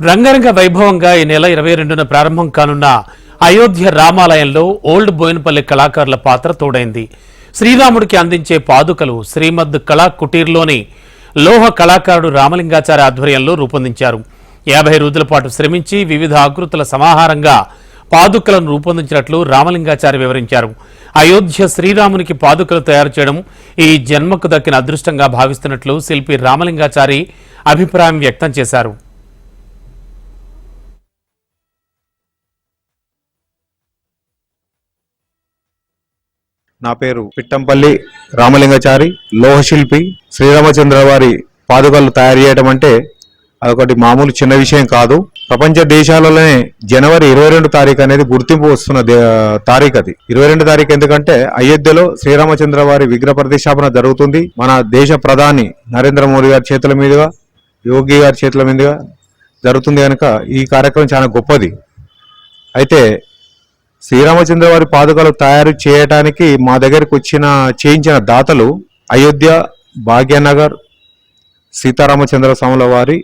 రంగరంగ వైభవంగా ఈ నెల 22న ప్రారంభం కానున్న అయోధ్య రామాలయంలో ఓల్డ్ బోయినపల్లి కళాకారుల పాత్ర తోడైంది. శ్రీరాముడికి అందించే పాదుకలు శ్రీమద్ కళా కుటీర్లోని లోహ కళాకారుడు రామలింగాచారి ఆధ్వర్యంలో రూపొందించారు. 50 రోజుల పాటు శ్రమించి వివిధ ఆకృతుల సమాహారంగా పాదుకలను రూపొందించినట్లు రామలింగాచారి వివరించారు. అయోధ్య శ్రీరామునికి పాదుకలు తయారు చేయడం ఈ జన్మకు దక్కిన అదృష్టంగా భావిస్తున్నట్లు శిల్పి రామలింగాచారి అభిప్రాయం వ్యక్తం చేశారు. నా పేరు పిట్టంపల్లి రామలింగాచారి, లోహశిల్పి. శ్రీరామచంద్ర వారి పాదుకలు తయారు చేయడం అంటే అదొకటి మామూలు చిన్న విషయం కాదు. ప్రపంచ దేశాలలోనే జనవరి 22 తారీఖు అనేది గుర్తింపు వస్తున్న తారీఖు అది. 22 తారీఖు ఎందుకంటే అయోధ్యలో శ్రీరామచంద్ర వారి విగ్రహ ప్రతిష్టాపన జరుగుతుంది. మన దేశ ప్రధాని నరేంద్ర మోడీ గారి చేతుల మీదుగా, యోగి గారి చేతుల మీదుగా జరుగుతుంది కనుక ఈ కార్యక్రమం చాలా గొప్పది. అయితే శ్రీరామచంద్ర వారి పాదుకలు తయారు చేయడానికి మా దగ్గరికి చేయించిన దాతలు అయోధ్య, భాగ్యనగర్, సీతారామచంద్ర స్వాముల వారి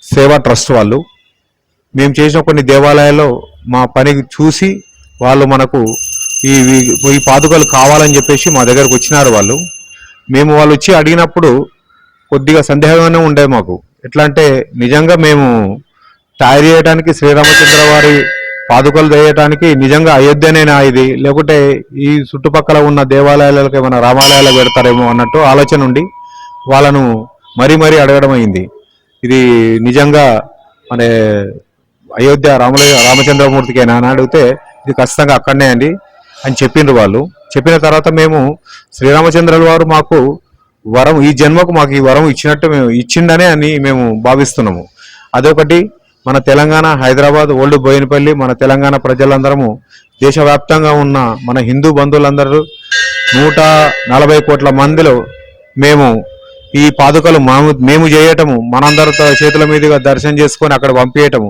సేవా ట్రస్ట్ వాళ్ళు. మేము చేసిన కొన్ని దేవాలయాల్లో మా పని చూసి వాళ్ళు మనకు ఈ పాదుకలు కావాలని చెప్పేసి మా దగ్గరకు వచ్చినారు వాళ్ళు. వాళ్ళు వచ్చి అడిగినప్పుడు కొద్దిగా సందేహంగానే ఉండే మాకు. ఎట్లా అంటే నిజంగా మేము తయారు చేయడానికి శ్రీరామచంద్ర వారి పాదుకలు చేయడానికి నిజంగా అయోధ్యనేనా ఇది, లేకుంటే ఈ చుట్టుపక్కల ఉన్న దేవాలయాలకు ఏమైనా రామాలయాలు పెడతారేమో అన్నట్టు ఆలోచన ఉండి వాళ్ళను మరీ అడగడం అయింది. ఇది నిజంగా మన అయోధ్య రామచంద్రమూర్తికేనా అని అడిగితే ఇది ఖచ్చితంగా అక్కడనే అండి అని చెప్పిండ్రు వాళ్ళు. చెప్పిన తర్వాత మేము శ్రీరామచంద్రుల వారు మాకు వరం, ఈ జన్మకు మాకు ఈ వరం ఇచ్చిండనే అని మేము భావిస్తున్నాము. అదొకటి. మన తెలంగాణ, హైదరాబాద్, ఓల్డ్ బోయినపల్లి, మన తెలంగాణ ప్రజలందరము, దేశవ్యాప్తంగా ఉన్న మన హిందూ బంధువులందరూ 140 కోట్ల మందిలో మేము ఈ పాదుకలు మేము చేయటము, మనందరితో చేతుల మీదుగా దర్శనం చేసుకొని అక్కడ పంపించటము